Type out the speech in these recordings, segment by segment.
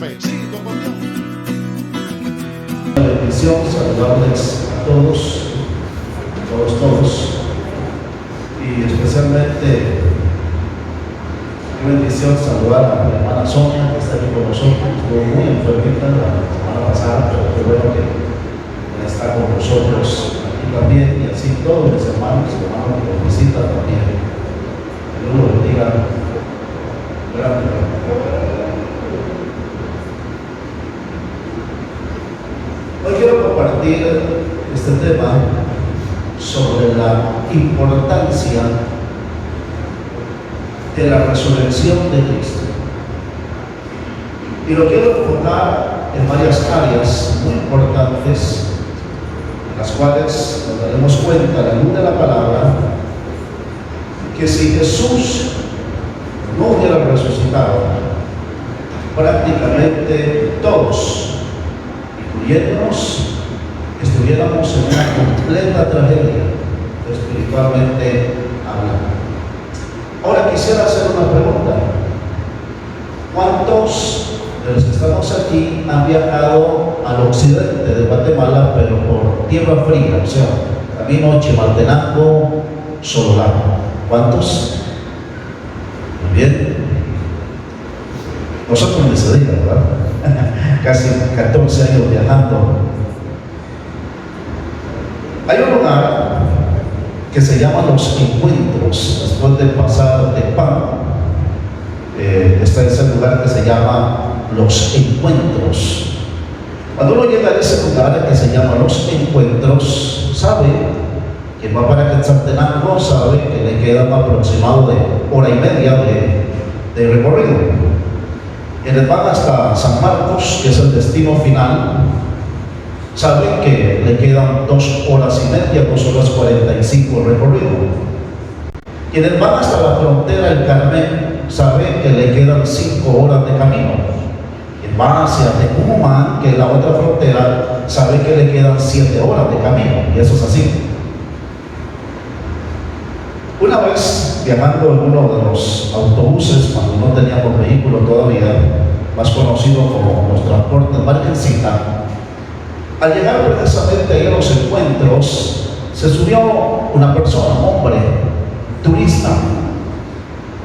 Bendito por Dios. Una bendición, saludarles a todos, y especialmente qué bendición saludar a mi hermana Sonia, que está aquí con nosotros. Estuvo muy enfermita la semana pasada, pero qué bueno que está con nosotros aquí también, y así todos mis hermanos y hermanos que nos visitan también. Que Dios los bendiga grandemente. Hoy quiero compartir este tema sobre la importancia de la resurrección de Cristo. Y lo quiero enfocar en varias áreas muy importantes, en las cuales nos daremos cuenta, a la luz de la palabra, que si Jesús no hubiera resucitado, prácticamente todos, incluyéndonos, estuviéramos en una completa tragedia espiritualmente hablando. Ahora quisiera hacer una pregunta. ¿Cuántos de los que estamos aquí han viajado al occidente de Guatemala, pero por tierra fría? O sea, camino Chimaltenango, Sololamo. ¿Cuántos? Muy bien. Nosotros en ese día, ¿verdad? Casi 14 años viajando. Hay un lugar que se llama Los Encuentros, después de pasar de Pan. Está ese lugar que se llama Los Encuentros. Cuando uno llega a ese lugar que se llama Los Encuentros, sabe que va para Quetzaltenango, sabe que le queda un aproximado de hora y media de recorrido. Quienes van hasta San Marcos, que es el destino final, saben que le quedan 2 horas y media, 2 horas 45 recorrido. Quienes van hasta la frontera del Carmen, saben que le quedan 5 horas de camino. Quien va hacia Tecumumán, que es la otra frontera, sabe que le quedan 7 horas de camino, y eso es así. Una vez viajando en uno de los autobuses, cuando no teníamos vehículo todavía, más conocido como los transportes Marquesita, al llegar precisamente ahí a Los Encuentros, se subió una persona, un hombre, turista.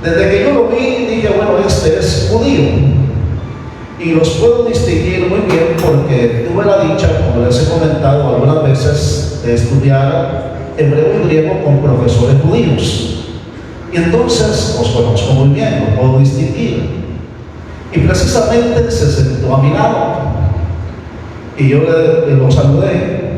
Desde que yo lo vi, dije, bueno, este es judío. Y los puedo distinguir muy bien porque tuve la dicha, como les he comentado algunas veces, de estudiar hebreo y griego con profesores judíos. Y entonces los conozco muy bien, lo puedo distinguir. Y precisamente se sentó a mi lado. Y yo lo saludé.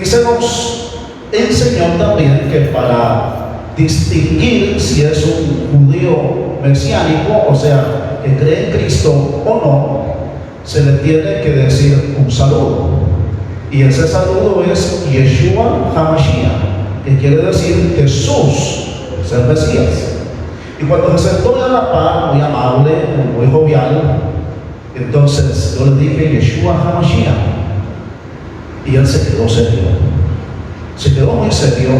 Y se nos enseñó también que para distinguir si es un judío mesiánico, o sea, que cree en Cristo o no, se le tiene que decir un saludo. Y ese saludo es Yeshua HaMashiach, que quiere decir Jesús, es el Mesías. Y cuando se sentó a la par, muy amable, muy jovial, entonces yo le dije Yeshua HaMashiach. Y él se quedó serio. Se quedó muy serio.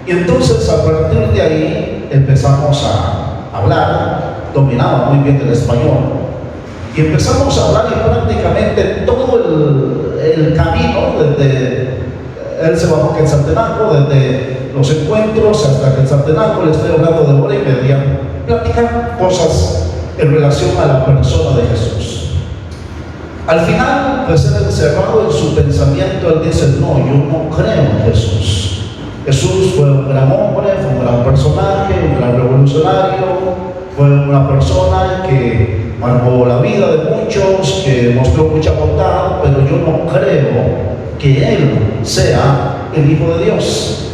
Y entonces a partir de ahí empezamos a hablar. Dominaba muy bien el español. Y empezamos a hablar y prácticamente todo el camino, desde él se bajó a Quetzaltenango, desde Los Encuentros hasta Quetzaltenango, le estoy hablando de hora y media, platicar cosas en relación a la persona de Jesús. Al final, pues él encerrado en su pensamiento, él dice, no, yo no creo en Jesús. Jesús fue un gran hombre, fue un gran personaje, un gran revolucionario, fue una persona que marcó la vida de muchos, que mostró mucha bondad, pero yo no creo que él sea el Hijo de Dios.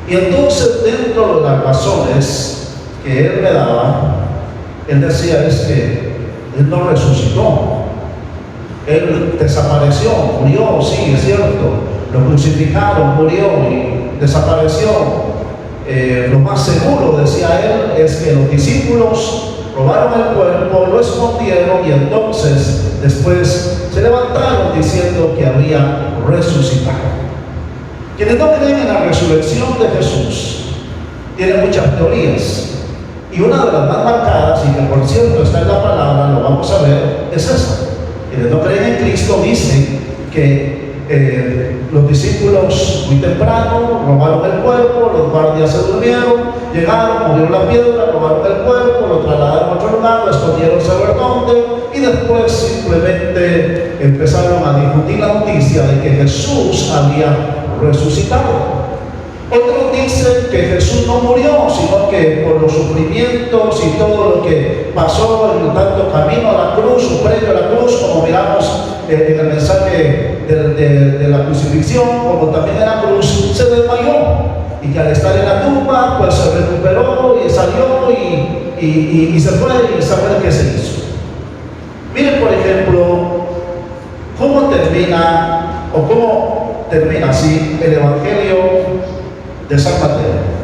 Y entonces, dentro de las razones que él me daba, él decía es que él no resucitó. Él desapareció, murió, sí, es cierto. Lo crucificaron, murió y desapareció. Lo más seguro, decía él, es que los discípulos robaron el cuerpo, lo escondieron y entonces después se levantaron diciendo que había resucitado. Quienes no creen en la resurrección de Jesús tienen muchas teorías Y una de las más marcadas, y que por cierto está en la palabra, lo vamos a ver, es esa. Quienes no creen en Cristo dicen que los discípulos muy temprano robaron el cuerpo, los guardias se durmieron, llegaron, movieron la piedra, robaron el cuerpo, lo trasladaron a otro lugar, lo escondieron saber dónde, y después simplemente empezaron a difundir la noticia de que Jesús había resucitado. Otros dicen que Jesús no murió, sino que por los sufrimientos y todo lo que pasó en tanto camino a la cruz, o previo a la cruz, como miramos en el mensaje de la crucifixión, como también en la cruz, se desmayó. Y que al estar en la tumba, pues se recuperó y salió y se fue, y sabe qué se hizo. Miren, por ejemplo, cómo termina así el Evangelio de San Mateo.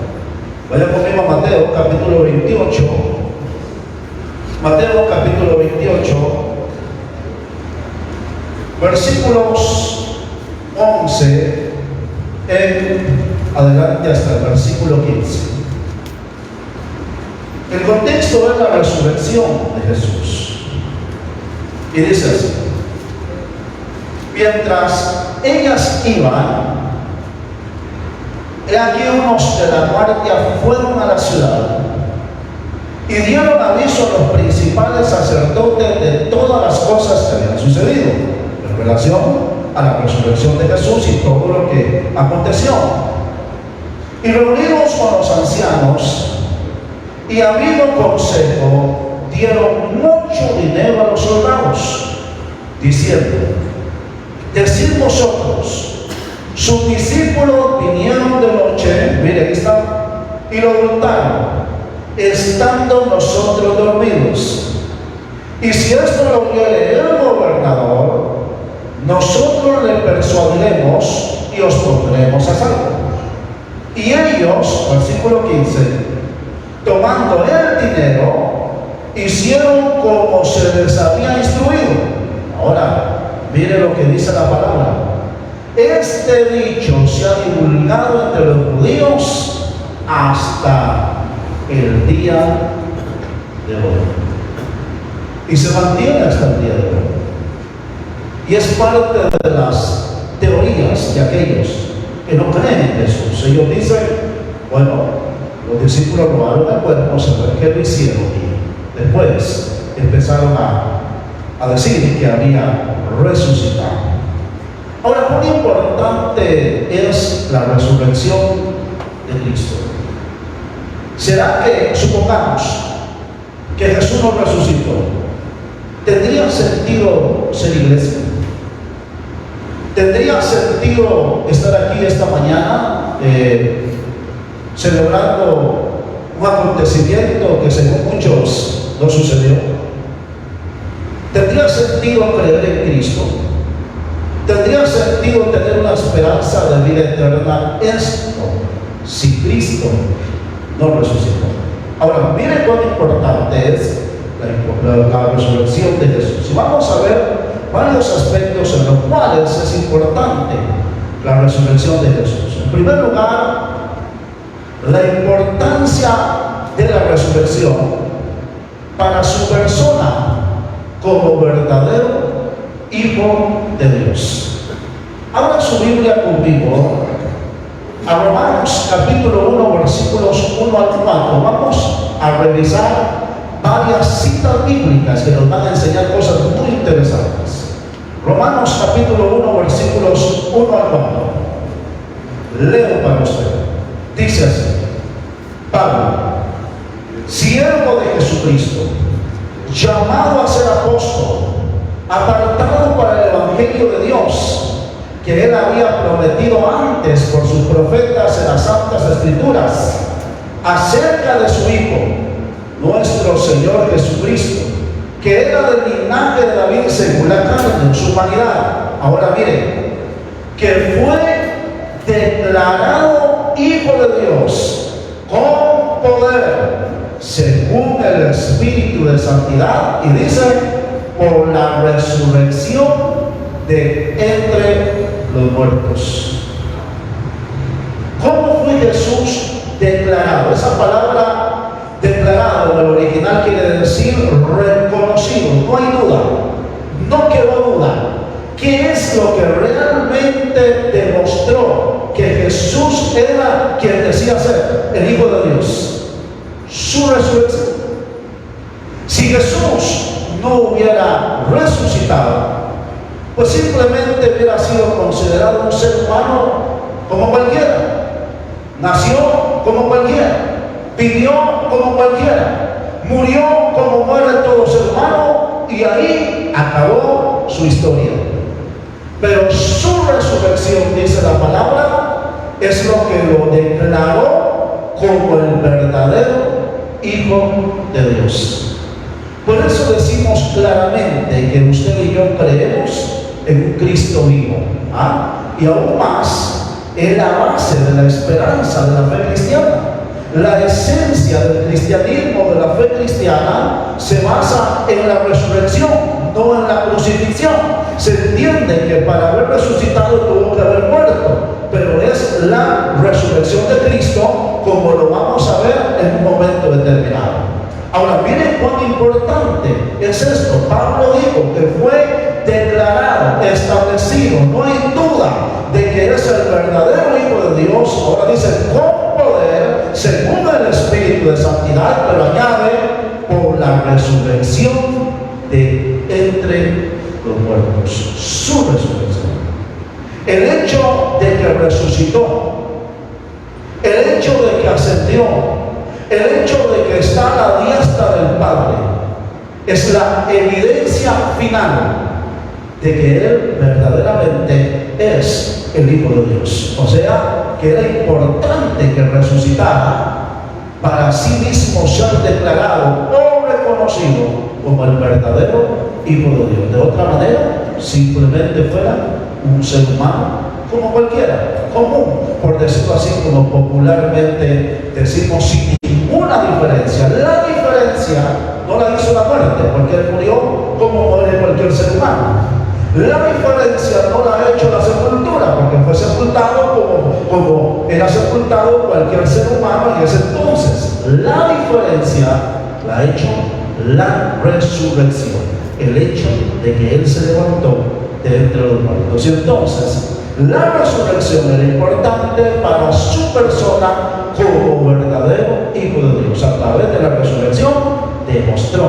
Vaya conmigo a Mateo capítulo 28. Mateo capítulo 28, versículos 11 en adelante hasta el versículo 15. El contexto es la resurrección de Jesús. Y dice así: mientras ellas iban, he aquí unos de la guardia fueron a la ciudad y dieron aviso a los principales sacerdotes de todas las cosas que habían sucedido en relación a la resurrección de Jesús y todo lo que aconteció. Y reunidos con los ancianos y habido consejo, dieron mucho dinero a los soldados, diciendo: decid vosotros, sus discípulos vinieron de noche, mire, aquí está, y lo hurtaron, estando nosotros dormidos. Y si esto lo oyere el gobernador, nosotros le persuadiremos y os pondremos a salvo. Y ellos, versículo 15, tomando el dinero, hicieron como se les había instruido. Ahora, mire lo que dice la palabra: este dicho se ha divulgado entre los judíos hasta el día de hoy. Y se mantiene hasta el día de hoy. Y es parte de las teorías de aquellos que no creen en Jesús. Ellos dicen: bueno, los discípulos robaron el cuerpo, se ve que lo hicieron, y después empezaron a decir que había resucitado. Ahora, muy importante es la resurrección de Cristo. ¿Será que, supongamos que Jesús no resucitó, tendría sentido ser iglesia? ¿Tendría sentido estar aquí esta mañana celebrando un acontecimiento que según muchos no sucedió? ¿Tendría sentido creer en Cristo? ¿Tendría sentido tener una esperanza de vida eterna? Esto, si Cristo no resucitó. Ahora, miren cuán importante es la resurrección de Jesús. Y vamos a ver varios aspectos en los cuales es importante la resurrección de Jesús. En primer lugar, la importancia de la resurrección para su persona como verdadero Hijo de Dios. Abra su Biblia conmigo a Romanos capítulo 1, versículos 1 al 4. Vamos a revisar varias citas bíblicas que nos van a enseñar cosas muy interesantes. Romanos capítulo 1, versículos 1 al 4. Leo para usted. Dice así: Pablo, siervo de Jesucristo, llamado a ser apóstol, apartado para el Evangelio de Dios, que él había prometido antes por sus profetas en las Santas Escrituras, acerca de su Hijo, nuestro Señor Jesucristo, que era del linaje de David según la carne, en su humanidad. Ahora miren, que fue declarado Hijo de Dios con poder, según el Espíritu de Santidad, y dice: por la resurrección de entre los muertos. ¿Cómo fue Jesús declarado? Esa palabra declarado declarado, en el original quiere decir reconocido, no hay duda, no quedó duda. ¿Qué es lo que realmente demostró que Jesús era quien decía ser el Hijo de Dios? Su resurrección. Si Jesús no hubiera resucitado, pues simplemente hubiera sido considerado un ser humano como cualquiera. Nació como cualquiera, vivió como cualquiera, murió como muere todo ser humano, y ahí acabó su historia. Pero su resurrección, dice la palabra, es lo que lo declaró como el verdadero Hijo de Dios. Por eso decimos claramente que usted y yo creemos en un Cristo vivo. Y aún más, es la base de la esperanza de la fe cristiana. La esencia del cristianismo, de la fe cristiana, se basa en la resurrección, no en la crucifixión. Se entiende que para haber resucitado tuvo que haber muerto, pero es la resurrección de Cristo, como lo vamos a ver en un momento determinado. Ahora, miren cuán importante es esto. Pablo dijo que fue declarado, establecido, no hay duda de que es el verdadero Hijo de Dios. Ahora dice, con poder, según el Espíritu de santidad, pero añade, por la resurrección de entre los muertos. Su resurrección. El hecho de que resucitó, el hecho de que ascendió, el hecho de que está a la diestra del Padre, es la evidencia final de que Él verdaderamente es el Hijo de Dios. O sea, que era importante que resucitara para sí mismo ser declarado o reconocido como el verdadero Hijo de Dios. De otra manera, simplemente fuera un ser humano como cualquiera, común, por decirlo así, como popularmente decimos, sin ninguna diferencia. La diferencia no la hizo la muerte, porque Él murió como muere cualquier ser humano. La diferencia no la ha hecho la sepultura, porque fue sepultado como era sepultado cualquier ser humano en ese entonces. La diferencia la ha hecho la resurrección, el hecho de que Él se levantó de entre los muertos. Y entonces, la resurrección era importante para su persona como verdadero Hijo de Dios. A través de la resurrección demostró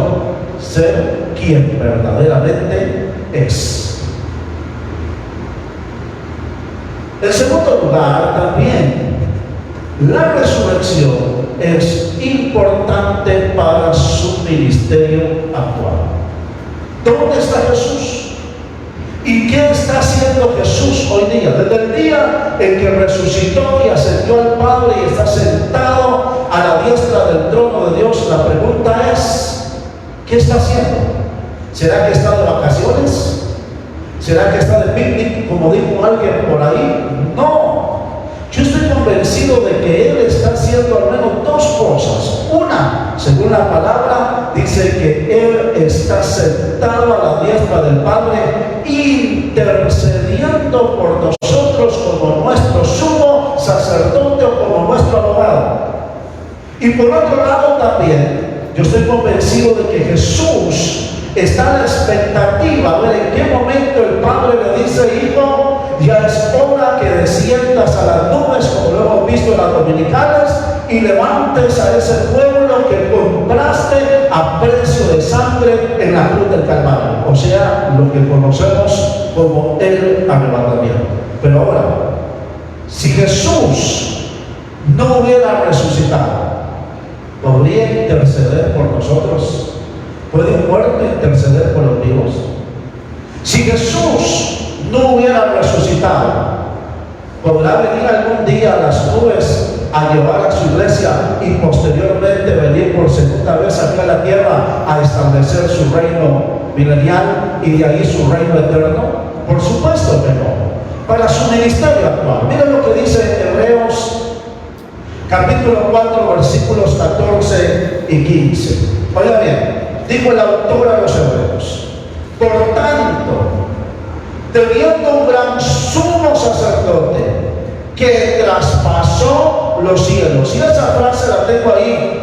ser quien verdaderamente es. En segundo lugar, también la resurrección es importante para su ministerio actual. ¿Dónde está Jesús? ¿Y qué está haciendo Jesús hoy día? Desde el día en que resucitó y ascendió al Padre y está sentado a la diestra del trono de Dios, la pregunta es, ¿qué está haciendo? ¿Será que está de vacaciones? ¿Será que está de picnic, como dijo alguien por ahí? No. Yo estoy convencido de que Él está haciendo al menos dos cosas. Una, según la palabra, dice que Él está sentado a la diestra del Padre, intercediendo por nosotros como nuestro sumo sacerdote o como nuestro abogado. Y por otro lado también, yo estoy convencido de que Jesús está en la expectativa a ver en qué momento el Padre le dice, hijo, ya es hora que desciendas a las nubes, como lo hemos visto en las dominicales, y levantes a ese pueblo que compraste a precio de sangre en la cruz del Calvario. O sea, lo que conocemos como el arrebatamiento. Pero ahora, si Jesús no hubiera resucitado, ¿podría interceder por nosotros? ¿Puede un muerto interceder por los vivos? Si Jesús no hubiera resucitado, ¿podrá venir algún día a las nubes a llevar a su iglesia y posteriormente venir por segunda vez aquí a la tierra a establecer su reino milenial y de ahí su reino eterno? Por supuesto que no. Para su ministerio actual, miren lo que dice Hebreos capítulo 4 versículos 14 y 15. Oiga bien, dijo el autor a los Hebreos: por tanto, teniendo un gran sumo sacerdote que traspasó los cielos. Y esa frase la tengo ahí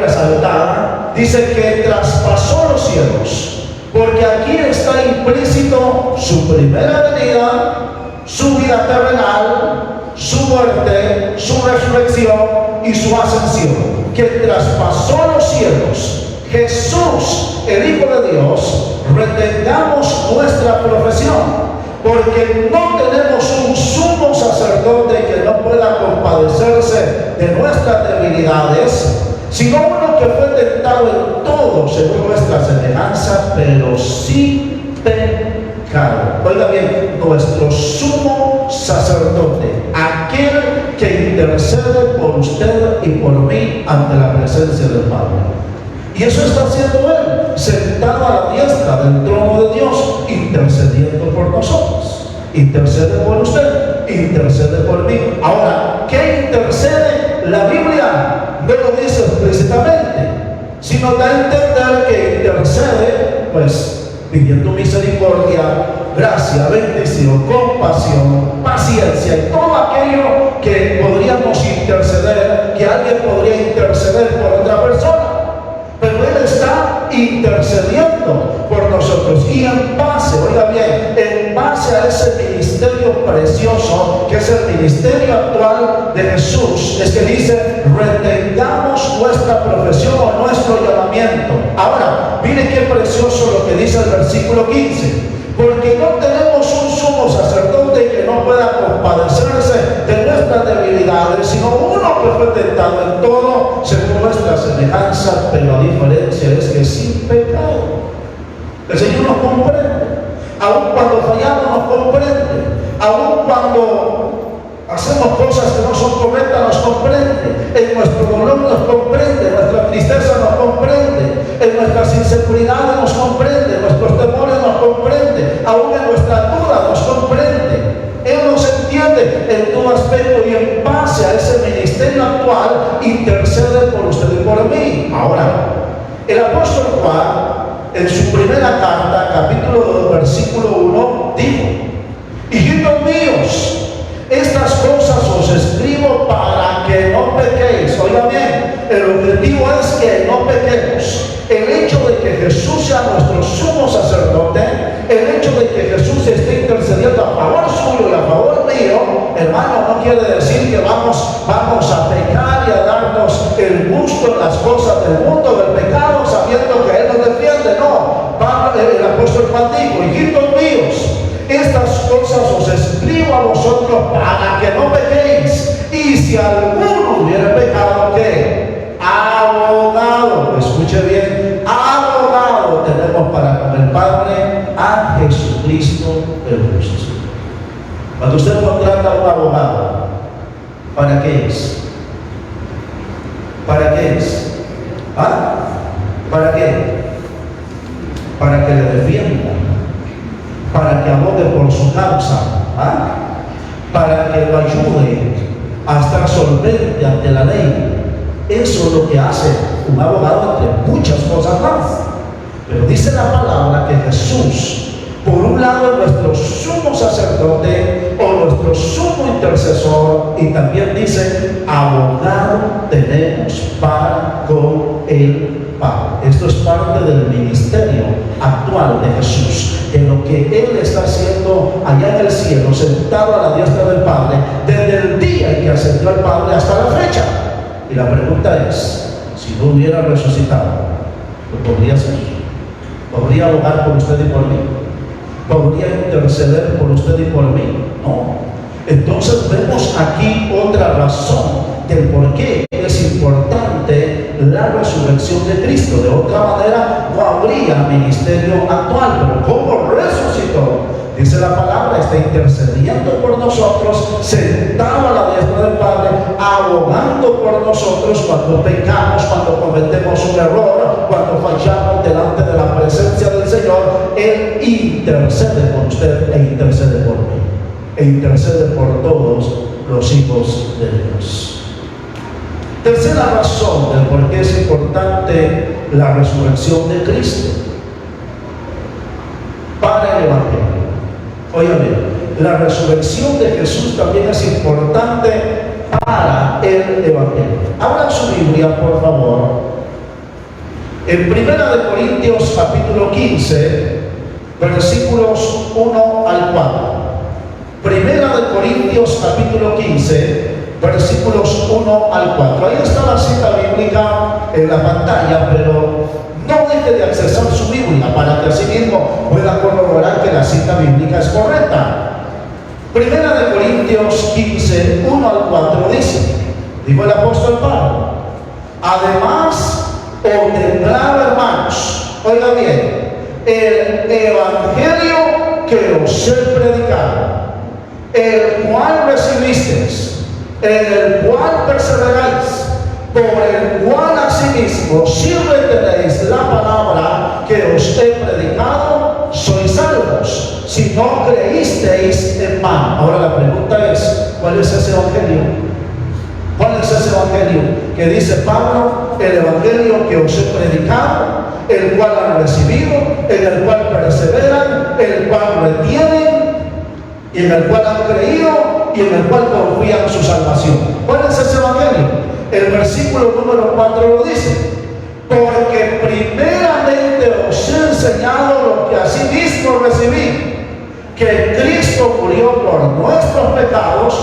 resaltada. Dice que traspasó los cielos, porque aquí está implícito su primera venida, su vida terrenal, su muerte, su resurrección y su ascensión. Que traspasó los cielos. Jesús, el Hijo de Dios, retengamos nuestra profesión, porque no tenemos un sumo sacerdote que no pueda compadecerse de nuestras debilidades, sino uno que fue tentado en todo según nuestra semejanza, pero sin pecado. Oiga bien, nuestro sumo sacerdote, aquel que intercede por usted y por mí ante la presencia del Padre. Y eso está haciendo Él, sentado a la diestra del trono de Dios, intercediendo por nosotros. Intercede por usted, intercede por mí. Ahora, ¿qué intercede? La Biblia no lo dice explícitamente, sino da a entender que intercede, pues, pidiendo misericordia, gracia, bendición, compasión, paciencia y todo aquello que podríamos interceder, que alguien podría interceder por otra persona. Pero Él está intercediendo por nosotros y en base, oiga bien, en base a ese ministerio precioso que es el ministerio actual de Jesús, es que dice: retengamos nuestra profesión o nuestro llamamiento. Ahora, mire qué precioso lo que dice el versículo 15: porque no tenemos un sumo sacerdote que no pueda compadecerse de nuestras debilidades, sino uno que fue tentado en todo según nuestra semejanza, pero la diferencia es que sin pecado. El Señor nos comprende, aun cuando fallamos nos comprende, aun cuando hacemos cosas que no son correctas nos comprende, en nuestro dolor nos comprende, en nuestra tristeza nos comprende, en nuestras inseguridades nos comprende, en nuestros temores nos comprende, aún en nuestra duda nos comprende. Él nos entiende en todo aspecto y en base a ese ministerio actual intercede por usted y por mí. Ahora, el apóstol Juan, en su primera carta, capítulo 2, versículo 1, dijo: hijitos míos, estas cosas os escribo para que no pequéis. Oiga bien, el objetivo es que no pequemos. El hecho de que Jesús sea nuestro sumo sacerdote, el hecho de que Jesús esté intercediendo a favor suyo y a favor mío, hermano, no quiere decir que vamos a pecar y a darnos el gusto en las cosas del mundo, del pecado, sabiendo que Él nos defiende. No, el apóstol Juan dijo: hijitos míos, estas cosas os escribo a vosotros para que no pequéis. Y si alguno hubiera pecado, ¿qué? Abogado, escuche bien, abogado tenemos para con el Padre, a Jesucristo el justo. Cuando usted contrata a un abogado, ¿para qué es? ¿Para qué es? ¿Ah? ¿Para qué? Para que le defienda, para que abogue por su causa, ¿ah? Para que lo ayude a estar solvente ante la ley. Eso es lo que hace un abogado, entre muchas cosas más. Pero dice la palabra que Jesús, por un lado, es nuestro sumo sacerdote o nuestro sumo intercesor, y también dice: abogado tenemos para con el Padre. Esto es parte del ministerio actual de Jesús, en lo que Él está haciendo allá en el cielo, sentado a la diestra del Padre, desde el día en que ascendió al Padre hasta la fecha. Y la pregunta es: si no hubiera resucitado, ¿lo podría hacer? ¿Podría abogar por usted y por mí? ¿Podría interceder por usted y por mí? No. Entonces vemos aquí otra razón del por qué es importante la resurrección de Cristo. De otra manera no habría ministerio actual. Pero ¿cómo resucitó? Dice la palabra: está intercediendo por nosotros, sentado a la diestra del Padre, abogando por nosotros cuando pecamos, cuando cometemos un error, cuando fallamos delante de la presencia del Señor. Él intercede por usted e intercede por mí, e intercede por todos los hijos de Dios. Tercera razón del por qué es importante la resurrección de Cristo para el Evangelio. Óigame, la resurrección de Jesús también es importante para el Evangelio. Abran su Biblia, por favor. En 1 Corintios capítulo 15, versículos 1 al 4. 1 Corintios capítulo 15, versículos 1 al 4. Ahí está la cita bíblica en la pantalla, pero no deje de accesar su Biblia para que así mismo pueda corroborar que la cita bíblica es correcta. 1 Corintios 15, 1 al 4 dice, dijo el apóstol Pablo, además os declaro, hermanos, oiga bien, el evangelio que os he predicado, el cual recibisteis, en el cual perseveráis, por el cual asimismo, si retenéis la palabra que os he predicado, sois salvos, si no creísteis en vano. Ahora la pregunta es, ¿cuál es ese evangelio? ¿Cuál es ese evangelio? Que dice Pablo, el evangelio que os he predicado, el cual han recibido, en el cual perseveran, el cual retienen, y en el cual han creído, y en el cual confían su salvación. ¿Cuál es ese evangelio? El versículo número 4 lo dice, porque primeramente os he enseñado lo que asimismo recibí, que Cristo murió por nuestros pecados,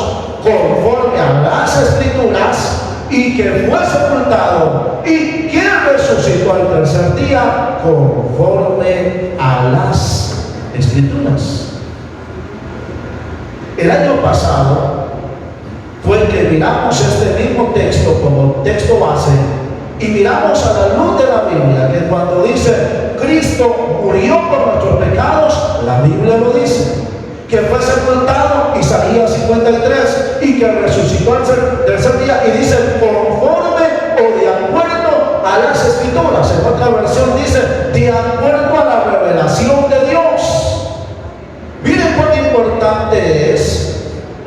conforme a las Escrituras, y que fue sepultado, y que resucitó al tercer día, conforme a las Escrituras. El año pasado fue que miramos este mismo texto como texto base y miramos a la luz de la Biblia que cuando dice Cristo murió por nuestros pecados, la Biblia lo dice, que fue sepultado, Isaías 53, y que resucitó al tercer día, y dice conforme o de acuerdo a las Escrituras. En otra versión dice de acuerdo a la revelación de Dios. Miren cuán importante es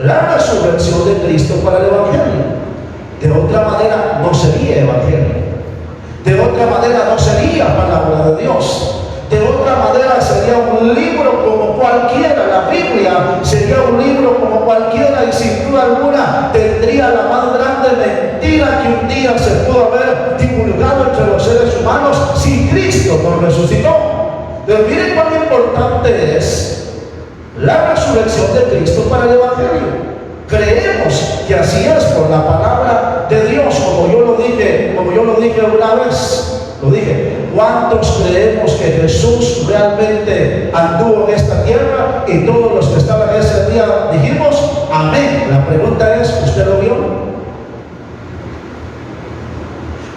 la resurrección de Cristo para el Evangelio. De otra manera no sería Evangelio. De otra manera no sería palabra de Dios. De otra manera sería un libro como cualquiera. La Biblia sería un libro como cualquiera y sin duda alguna tendría la más grande mentira que un día se pudo haber divulgado entre los seres humanos si Cristo no resucitó. Pero miren cuán importante es la resurrección de Cristo para el Evangelio. Creemos que así es por la palabra de Dios, como yo lo dije una vez. Lo dije, ¿cuántos creemos que Jesús realmente anduvo en esta tierra? Y todos los que estaban ese día dijimos, amén. La pregunta es, ¿usted lo vio?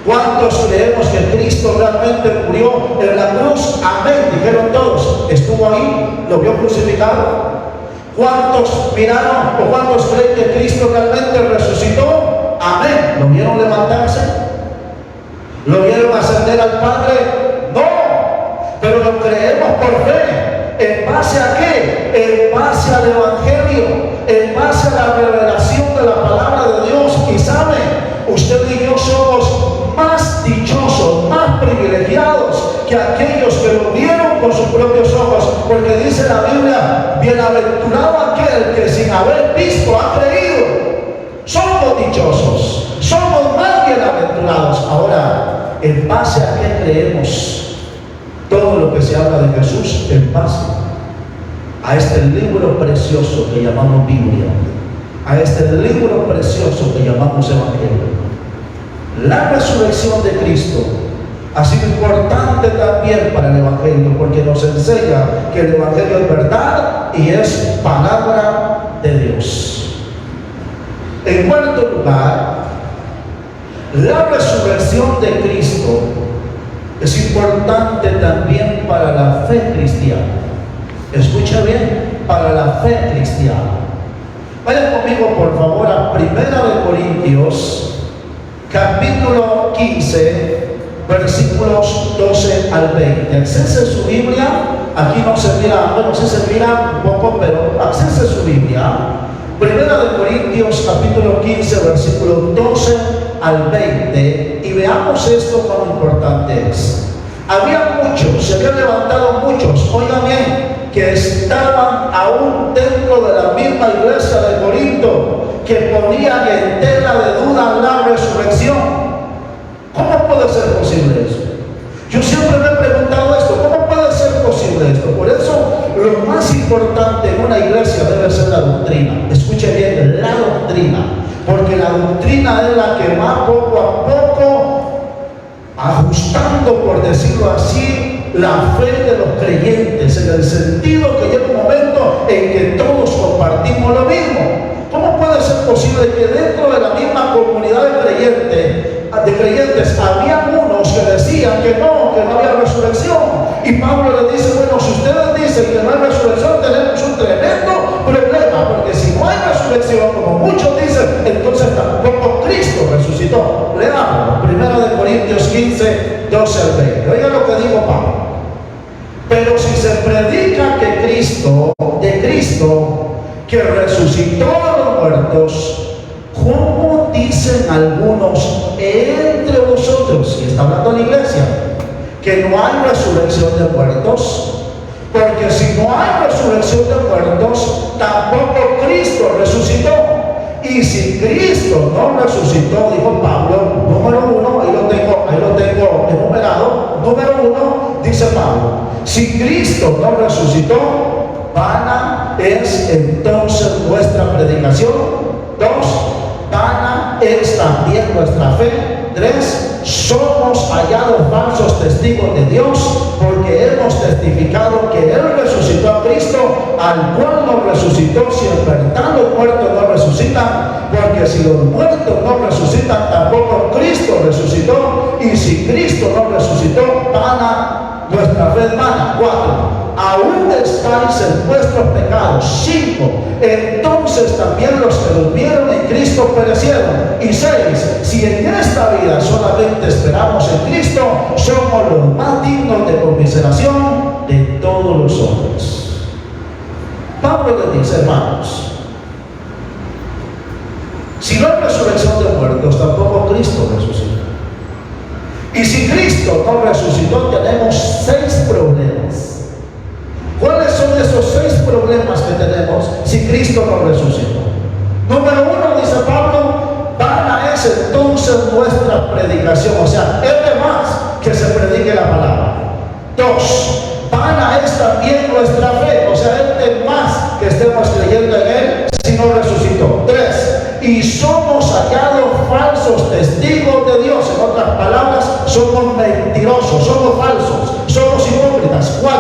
¿Cuántos creemos que Cristo realmente murió en la cruz? Amén, dijeron todos. ¿Estuvo ahí? ¿Lo vio crucificado? ¿Cuántos miraron o cuántos creen que Cristo realmente resucitó? Amén. ¿Lo vieron levantarse? ¿Lo vieron ascender al Padre? No, pero lo creemos por fe. ¿En base a qué? En base al Evangelio, en base a la revelación de la palabra de Dios. Y sabe, usted y yo somos más dichosos, más privilegiados que aquellos que lo vieron con sus propios ojos, porque dice la Biblia, bienaventurado aquel que sin haber visto ha creído. Somos dichosos, somos más bienaventurados. Ahora, ¿en base a qué creemos todo lo que se habla de Jesús? En base a este libro precioso que llamamos Biblia, a este libro precioso que llamamos Evangelio. La resurrección de Cristo ha sido importante también para el Evangelio, porque nos enseña que el Evangelio es verdad y es palabra de Dios. En cuarto lugar, la resurrección de Cristo es importante también para la fe cristiana. Escucha bien, para la fe cristiana. Vayan conmigo por favor a 1 Corintios capítulo 15, versículos 12 al 20. Accese su Biblia. Aquí no se mira, bueno, sí se mira un poco, pero accese su Biblia. 1 Corintios capítulo 15, versículos 12 al 20, y veamos esto cuán importante es. Había muchos, se habían levantado muchos, oigan bien, que estaban aún dentro de la misma iglesia de Corinto, que ponían en tela de duda la resurrección. ¿Cómo puede ser posible eso? Yo siempre me he preguntado esto, ¿cómo puede ser posible esto? Por eso lo más importante en una iglesia debe ser la doctrina. Escuche bien, la doctrina, porque la doctrina es la que va poco a poco ajustando, por decirlo así, la fe de los creyentes, en el sentido que llega un momento en que todos compartimos lo mismo. ¿Cómo puede ser posible que dentro de la misma comunidad de creyentes había unos que decían que no había resurrección? Y Pablo les dice, bueno, si ustedes dicen que no hay resurrección, tenemos un tremendo problema, porque si no hay resurrección, como muchos dicen, entonces tampoco Cristo resucitó. Leamos 1 Corintios 15, 12 al 20. Oiga lo que dijo Pablo. Pero si se predica que Cristo, que resucitó a los muertos, ¿cómo dicen algunos entre vosotros, y está hablando la iglesia, que no hay resurrección de muertos? Porque si no hay resurrección de muertos, tampoco Cristo resucitó. Y si Cristo no resucitó, dijo Pablo, número 1, ahí lo tengo enumerado, número 1, dice Pablo, si Cristo no resucitó, vana es entonces nuestra predicación. 2, vana es también nuestra fe. 3, somos hallados falsos testigos de Dios, porque hemos testificado que Él resucitó a Cristo, al cual no resucitó, si en verdad los muertos no resucitan, porque si los muertos no resucitan, tampoco Cristo resucitó, y si Cristo no resucitó, vana nuestra fe es vana. 4, aún estáis en vuestros pecados. 5, entonces también los que durmieron en Cristo perecieron. Y 6, si en esta vida solamente esperamos en Cristo, somos los más dignos de conmiseración de todos los hombres. Pablo les dice, hermanos, si no hay resurrección de muertos, tampoco Cristo resucitó. Y si Cristo no resucitó, tenemos 6 problemas. ¿Cuáles son esos 6 problemas que tenemos si Cristo no resucitó? Número 1, dice Pablo, vana es entonces nuestra predicación. O sea, es de más que se predique la palabra. 2, vana es también nuestra fe. O sea, es de más que estemos creyendo en Él si no resucitó. 3, y somos hallados falsos testigos de Dios. En otras palabras, somos mentirosos, somos falsos, somos hipócritas. 4,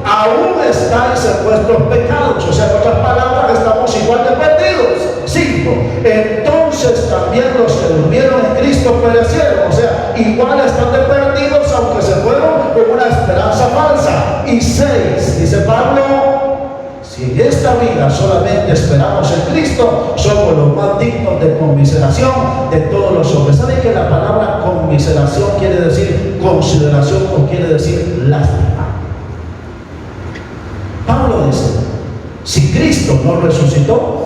aún estáis en vuestros pecados. O sea, en otras palabras, estamos igual de perdidos. 5, entonces también los que durmieron en Cristo perecieron. O sea, igual están de perdidos, aunque se fueron con una esperanza falsa. Y 6, dice Pablo, si en esta vida solamente esperamos en Cristo, somos los más dignos de conmiseración de todos los hombres. ¿Saben que la palabra conmiseración quiere decir consideración o quiere decir lástima? Pablo dice, si Cristo no resucitó,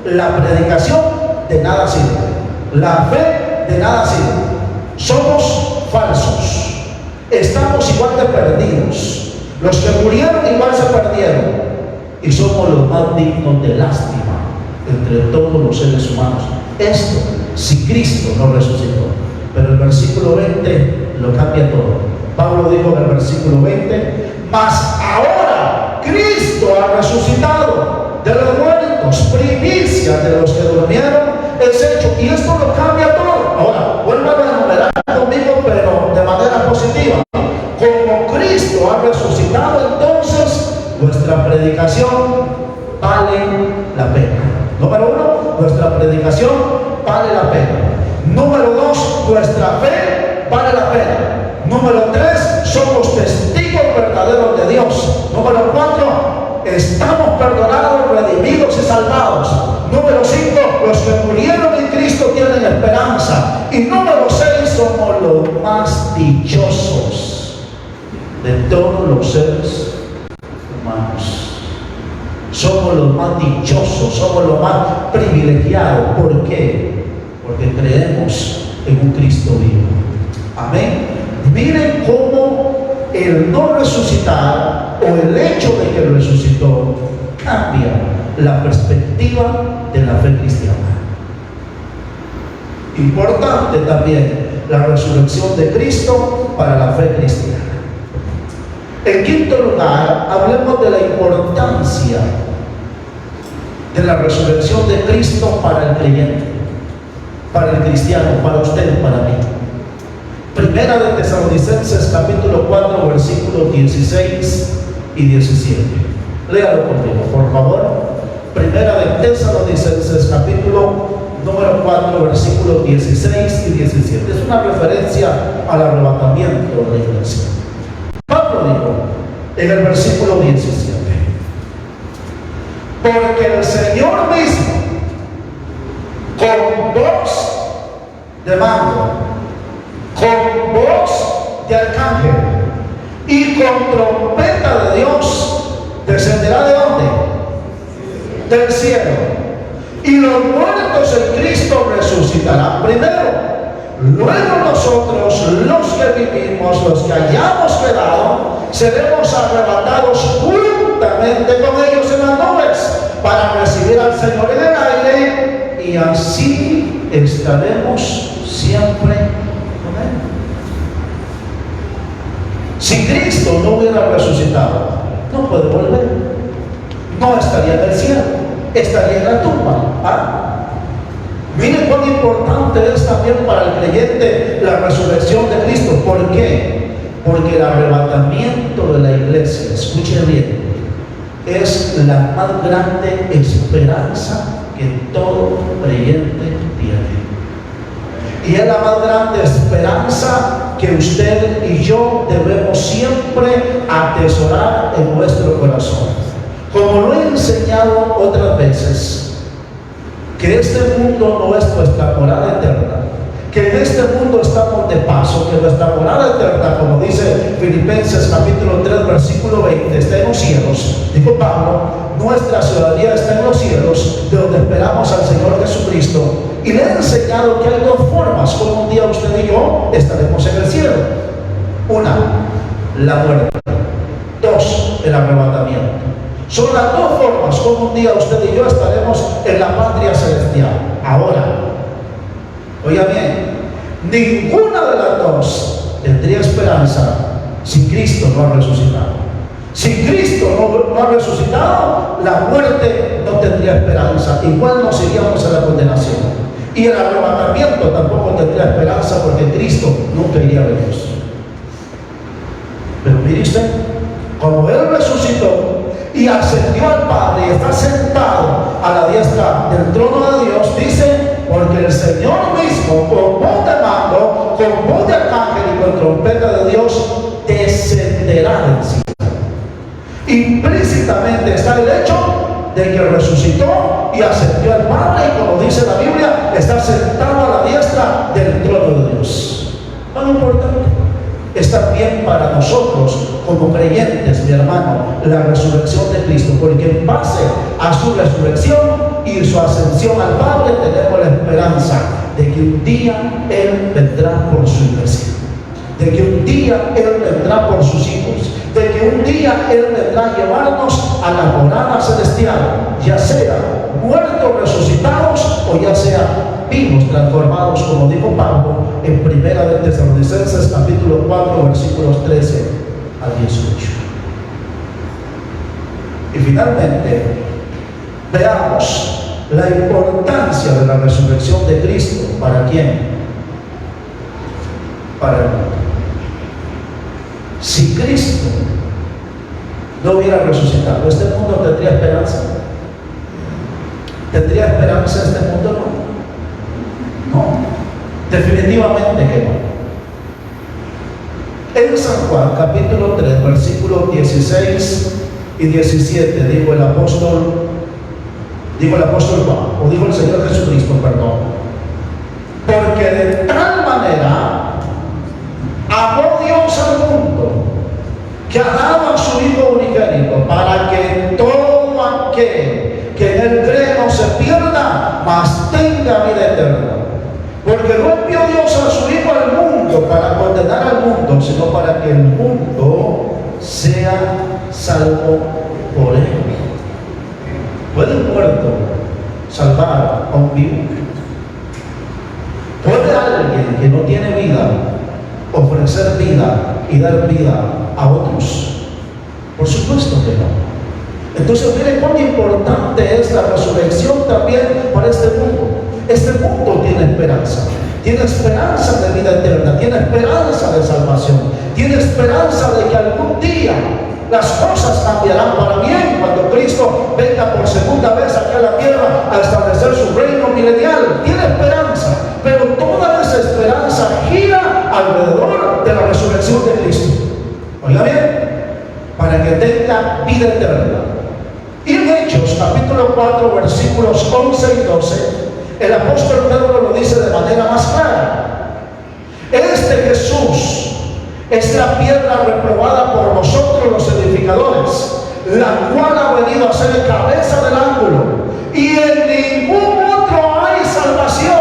la predicación de nada sirve, la fe de nada sirve, somos falsos, estamos igual de perdidos, los que murieron igual se perdieron, y somos los más dignos de lástima entre todos los seres humanos. Esto si Cristo no resucitó. Pero el versículo 20 lo cambia todo. Pablo dijo en el versículo 20, mas ahora Cristo ha resucitado de los muertos, primicia de los que durmieron es hecho. Y esto lo cambia todo. Ahora, vuelvan a enumerar conmigo, pero de manera positiva. Como Cristo ha resucitado, entonces nuestra predicación vale la pena. Número 1, nuestra predicación vale la pena. Número 2, nuestra fe vale la pena. Número 3, somos testigos verdaderos de Dios. Número 4, estamos perdonados, redimidos y salvados. Número 5, los que murieron en Cristo tienen esperanza. Y número 6, somos los más dichosos de todos los seres humanos. Somos los más dichosos, somos los más privilegiados. ¿Por qué? Porque creemos en un Cristo vivo. Amén. Miren cómo el no resucitar o el hecho de que resucitó cambia la perspectiva de la fe cristiana. Importante también la resurrección de Cristo para la fe cristiana. En quinto lugar, hablemos de la importancia de la resurrección de Cristo para el creyente, para el cristiano, para usted, para mí. Primera de Tesalonicenses capítulo 4 versículos 16 y 17. Léalo conmigo, por favor. Primera de Tesalonicenses capítulo número 4 versículos 16 y 17. Es una referencia al arrebatamiento de la iglesia. Pablo dijo en el versículo 17: porque el Señor mismo, con voz de mando, con voz de arcángel y con trompeta de Dios, descenderá ¿de dónde? Del cielo. Y los muertos en Cristo resucitarán primero. Luego nosotros, los que vivimos, los que hayamos quedado, seremos arrebatados juntamente con ellos en las nubes para recibir al Señor en el aire, y así estaremos siempre con Él. Si Cristo no hubiera resucitado, no puede volver. No estaría en el cielo, estaría en la tumba. Miren cuán importante es también para el creyente la resurrección de Cristo. ¿Por qué? Porque el arrebatamiento de la iglesia, escuchen bien, es la más grande esperanza que todo creyente tiene. Y es la más grande esperanza que usted y yo debemos siempre atesorar en nuestro corazón. Como lo he enseñado otras veces, que este mundo no es nuestra morada eterna, que en este mundo estamos de paso, que nuestra morada eterna, como dice Filipenses capítulo 3 versículo 20, está en los cielos. Dijo Pablo, nuestra ciudadanía está en los cielos, de donde esperamos al Señor Jesucristo. Y le he enseñado que hay dos formas como un día usted y yo estaremos en el cielo. Una, la muerte. Dos, el arrebatamiento. Son las dos formas como un día usted y yo estaremos en la patria celestial. Ahora, oiga bien, ninguna de las dos tendría esperanza si Cristo no ha resucitado. Si Cristo no ha resucitado, la muerte no tendría esperanza. Igual nos iríamos a la condenación. Y el arrebatamiento tampoco tendría esperanza, porque Cristo nunca iría a vernos. Pero mire usted, como Él resucitó y ascendió al Padre y está sentado a la diestra del trono de Dios, dice, porque el Señor mismo, con voz de mando, con voz de arcángel y con trompeta de Dios, descenderá del cielo. Implícitamente está el hecho de que resucitó y ascendió al Padre, y como dice la Biblia, está sentado a la diestra del trono de Dios. Tan importante es también para nosotros como creyentes, mi hermano, la resurrección de Cristo, porque en base a su resurrección y su ascensión al Padre tenemos la esperanza de que un día Él vendrá por su iglesia, de que un día Él vendrá por sus hijos, de que un día Él vendrá a llevarnos a la morada celestial, ya sea muertos resucitados o ya sea vivos transformados, como dijo Pablo en Primera de Tesalonicenses capítulo 4 versículos 13 al 18. Y finalmente, veamos la importancia de la resurrección de Cristo. ¿Para quién? Para el mundo. Si Cristo no hubiera resucitado, ¿este mundo tendría esperanza? ¿Tendría esperanza este mundo? No, definitivamente que no. En San Juan capítulo 3 versículos 16 y 17 dijo el apóstol Juan, o dijo el Señor Jesucristo, perdón, porque de tal manera amó Dios al mundo, que ha dado a su Hijo unigénito, para que todo aquel que en Él cree no se pierda, mas tenga vida eterna. Porque no envió Dios a su Hijo al mundo para condenar al mundo, sino para que el mundo sea salvo por Él. ¿Puede un muerto salvar a un vivo? ¿Puede alguien que no tiene vida ofrecer vida y dar vida a otros? Por supuesto que no. Entonces, miren cuán importante es la resurrección también para este mundo. Este mundo tiene esperanza de vida eterna, tiene esperanza de salvación, tiene esperanza de que algún día las cosas cambiarán para bien cuando Cristo venga por segunda vez aquí a la tierra a establecer su reino milenial. Tiene esperanza, pero toda esa esperanza gira alrededor de la resurrección de Cristo. Oiga bien, para que tenga vida eterna. Y en Hechos, capítulo 4, versículos 11 y 12, el apóstol Pedro lo dice de manera más clara. Este Jesús es la piedra reprobada por vosotros los edificadores, la cual ha venido a ser cabeza del ángulo, y en ningún otro hay salvación,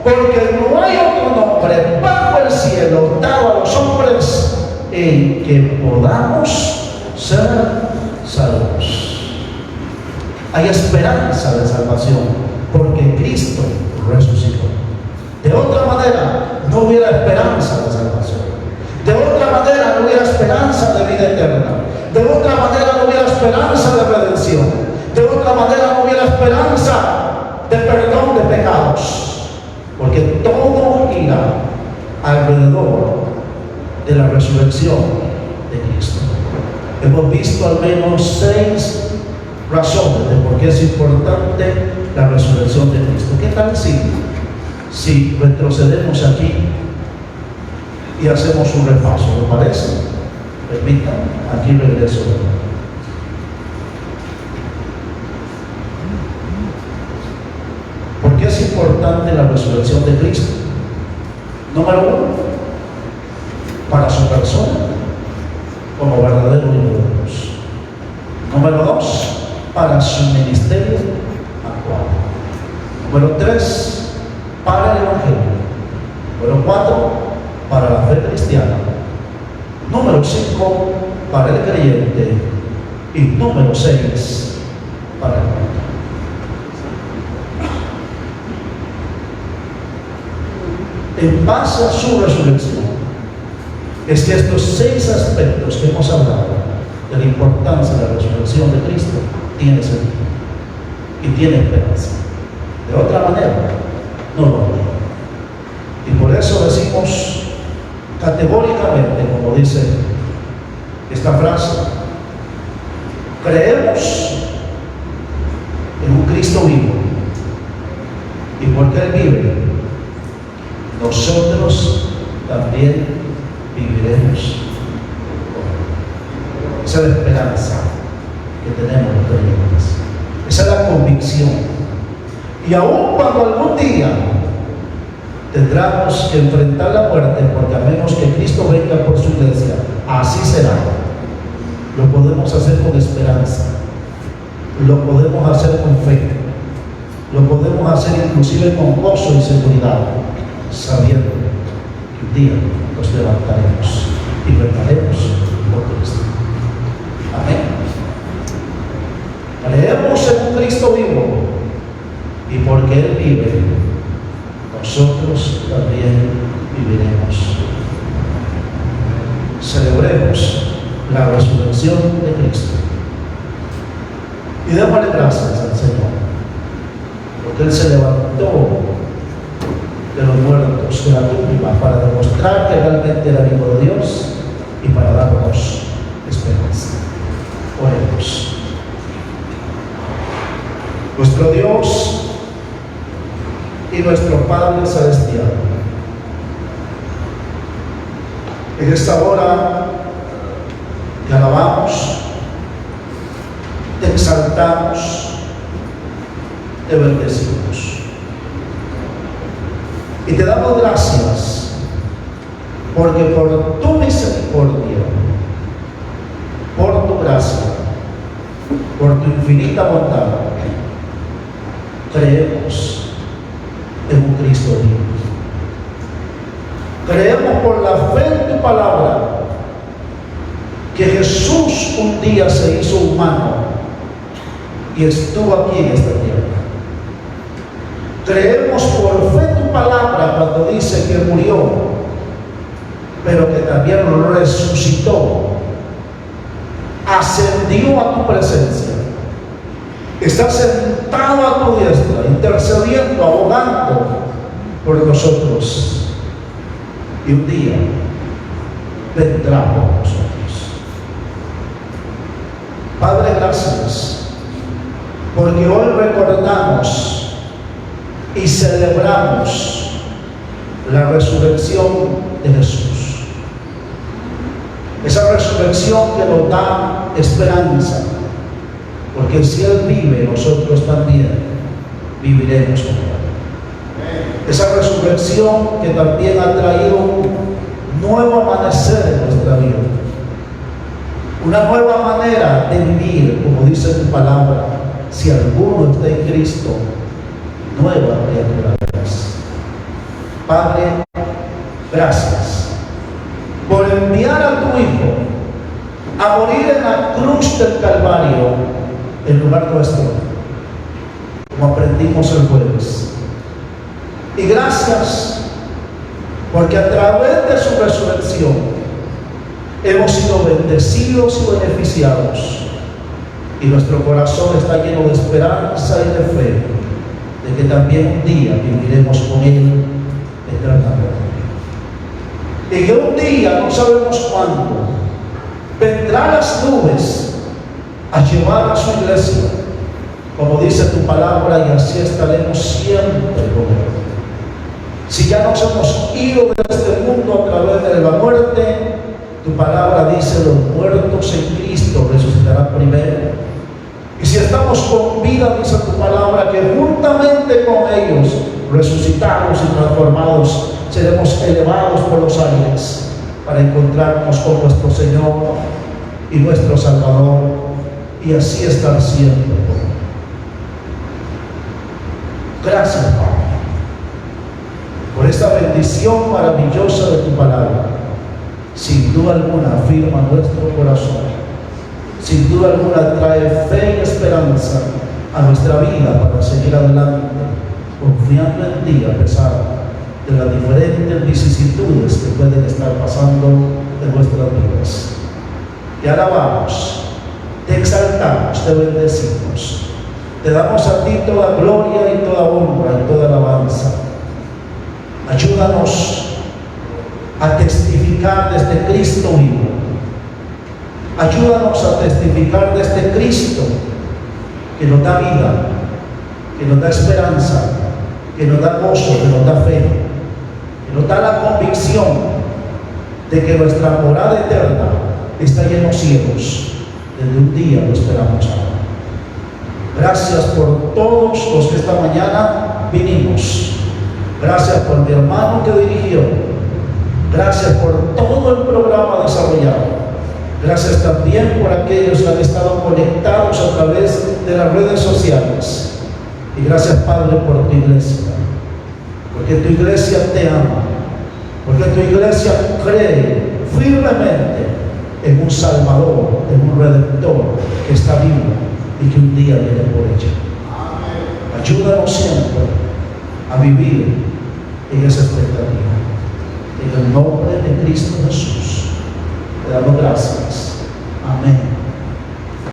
porque no hay otro nombre bajo el cielo dado a los hombres en que podamos ser salvos. Hay esperanza de salvación porque Cristo resucitó. De otra manera no hubiera esperanza de salvación. De otra manera no hubiera esperanza de vida eterna. De otra manera no hubiera esperanza de redención. De otra manera no hubiera esperanza de perdón de pecados. Porque todo gira alrededor de la resurrección de Cristo. Hemos visto al menos 6 razones de por qué es importante la resurrección de Cristo. ¿Qué tal si retrocedemos aquí y hacemos un repaso? ¿Le parece? Permítanme, aquí regreso. ¿Por qué es importante la resurrección de Cristo? Número 1, para su persona como verdadero Hijo de Dios. Número 2, para su ministerio actual. Número 3, para el Evangelio. Número 4, para la fe cristiana. Número 5, para el creyente. Y número 6, para el mundo. En base a su resurrección, es que estos 6 aspectos que hemos hablado de la importancia de la resurrección de Cristo tiene sentido y tiene esperanza. De otra manera, no lo habría. Y por eso decimos categóricamente, como dice esta frase, creemos en un Cristo vivo, y porque Él vive, nosotros también viviremos. Esa es la esperanza que tenemos los creyentes. Esa es la convicción. Y aun cuando algún día tendremos que enfrentar la muerte, porque a menos que Cristo venga por su iglesia, así será. Lo podemos hacer con esperanza, lo podemos hacer con fe, lo podemos hacer inclusive con gozo y seguridad, sabiendo que un día nos levantaremos y reinaremos por Cristo. Amén. Creemos en un Cristo vivo, y porque Él vive, nosotros también viviremos. Celebremos la resurrección de Cristo y démosle gracias al Señor, porque Él se levantó de los muertos, de la tumba, para demostrar que realmente era Hijo de Dios y para darnos esperanza. Oremos. Nuestro Dios y nuestro Padre Celestial, en esta hora te alabamos, te exaltamos, te bendecimos y te damos gracias porque por tu misericordia, por tu gracia, por tu infinita bondad, creemos en un Cristo vivo. Creemos por la fe en tu palabra que Jesús un día se hizo humano y estuvo aquí en esta tierra. Creemos por fe en tu palabra cuando dice que murió, pero que también resucitó, ascendió a tu presencia, está sentado a tu diestra, intercediendo, abogando por nosotros, y un día vendrá por nosotros. Padre, gracias, porque hoy recordamos y celebramos la resurrección de Jesús. Esa resurrección que nos da esperanza, porque si Él vive, nosotros también viviremos con Él. Esa resurrección que también ha traído un nuevo amanecer en nuestra vida, una nueva manera de vivir, como dice tu palabra: si alguno está en Cristo, nueva criatura es. Padre, gracias por enviar a tu Hijo a morir en la cruz del Calvario en lugar nuestro, como aprendimos el jueves. Y gracias porque a través de su resurrección hemos sido bendecidos y beneficiados, y nuestro corazón está lleno de esperanza y de fe de que también un día viviremos con Él eternamente. Y que un día, no sabemos cuándo, vendrá las nubes a llevar a su iglesia, como dice tu palabra, y así estaremos siempre con Él. Si ya nos hemos ido de este mundo a través de la muerte, tu palabra dice: los muertos en Cristo resucitarán primero. Y si estamos con vida, dice tu palabra, que juntamente con ellos, resucitados y transformados, seremos elevados por los aires para encontrarnos con nuestro Señor y nuestro Salvador, y así estar siempre. Gracias, Padre, por esta bendición maravillosa de tu palabra. Sin duda alguna afirma nuestro corazón, sin duda alguna trae fe y esperanza a nuestra vida para seguir adelante, confiando en ti a pesar de las diferentes vicisitudes que pueden estar pasando en nuestras vidas. Te alabamos, te exaltamos, te bendecimos, te damos a ti toda gloria y toda honra y toda alabanza. Ayúdanos a testificar de este Cristo vivo. Ayúdanos a testificar de este Cristo que nos da vida, que nos da esperanza, que nos da gozo, que nos da fe, que nos da la convicción de que nuestra morada eterna está en los cielos, desde un día lo esperamos ahora. Gracias por todos los que esta mañana vinimos. Gracias por mi hermano que dirigió. Gracias por todo el programa desarrollado. Gracias también por aquellos que han estado conectados a través de las redes sociales. Y gracias, Padre, por tu iglesia. Porque tu iglesia te ama. Porque tu iglesia cree firmemente en un Salvador, en un Redentor que está vivo y que un día viene por ella. Ayúdanos siempre a vivir en esa expectativa. En el nombre de Cristo Jesús, te damos gracias.